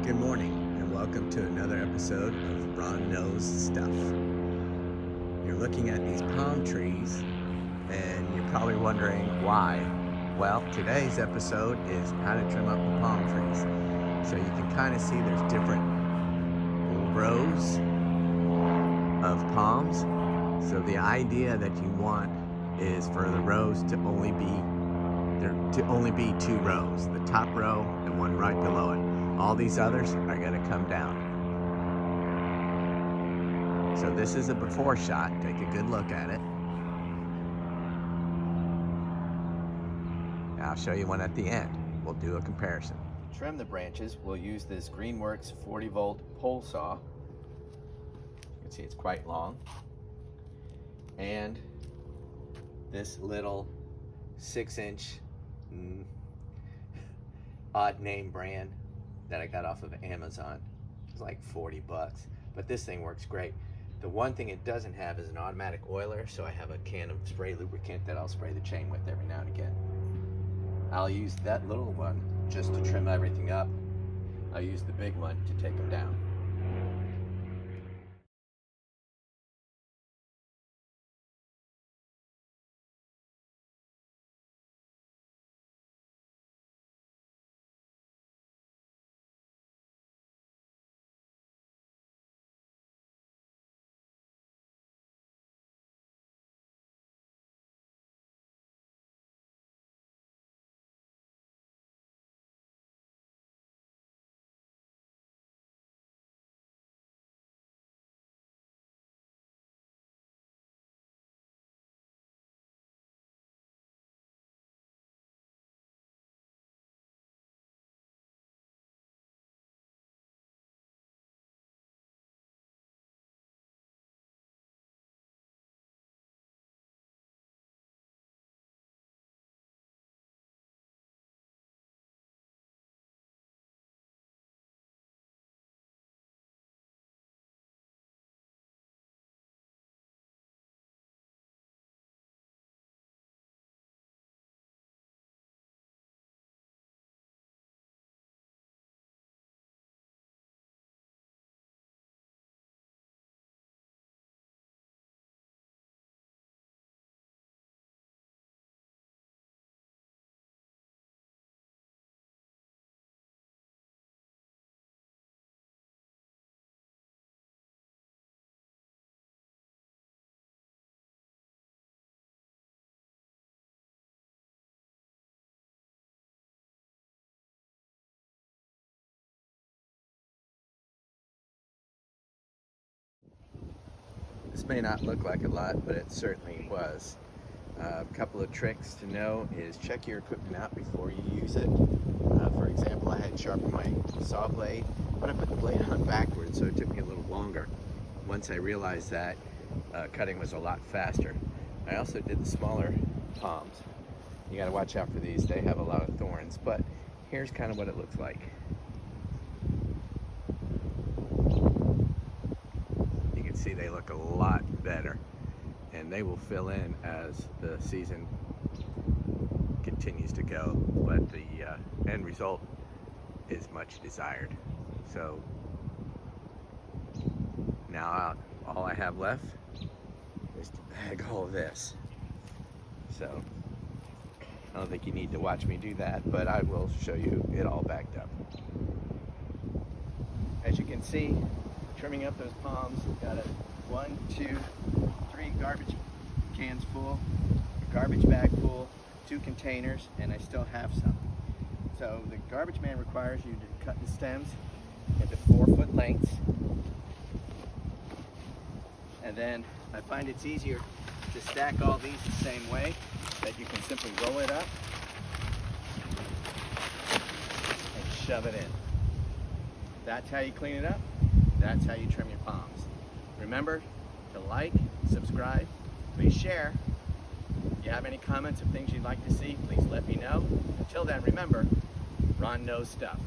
Good morning, and welcome to another episode of Ron Knows Stuff. You're looking at these palm trees, and you're probably wondering why. Well, today's episode is how to trim up the palm trees. So you can kind of see there's different rows of palms. So the idea that you want is for the rows to only be two rows, the top row and one right below it. All these others are going to come down. So this is a before shot. Take a good look at it. I'll show you one at the end. We'll do a comparison. To trim the branches, we'll use this Greenworks 40-volt pole saw. You can see it's quite long. And this little 6-inch odd name brand that I got off of Amazon. It's like 40 bucks, but this thing works great. The one thing it doesn't have is an automatic oiler, so I have a can of spray lubricant that I'll spray the chain with every now and again. I'll use that little one just to trim everything up. I'll use the big one to take them down. This may not look like a lot, but it certainly was. A couple of tricks to know is check your equipment out before you use it. For example, I had sharpened my saw blade, but I put the blade on backwards, so it took me a little longer. Once I realized that, cutting was a lot faster. I also did the smaller palms. You gotta watch out for these, they have a lot of thorns, but here's kind of what it looks like. See, they look a lot better, and they will fill in as the season continues to go, but the end result is much desired. So now all I have left is to bag all of this. So I don't think you need to watch me do that, but I will show you it all backed up. As you can see, trimming up those palms, got a 1, 2, 3 garbage cans full, a garbage bag full, 2 containers, and I still have some. So the garbage man requires you to cut the stems into 4-foot lengths, and then I find it's easier to stack all these the same way, that you can simply roll it up and shove it in. That's how you clean it up. That's how you trim your palms. Remember to like, subscribe, please share. If you have any comments or things you'd like to see, please let me know. Until then, remember, Ron knows stuff.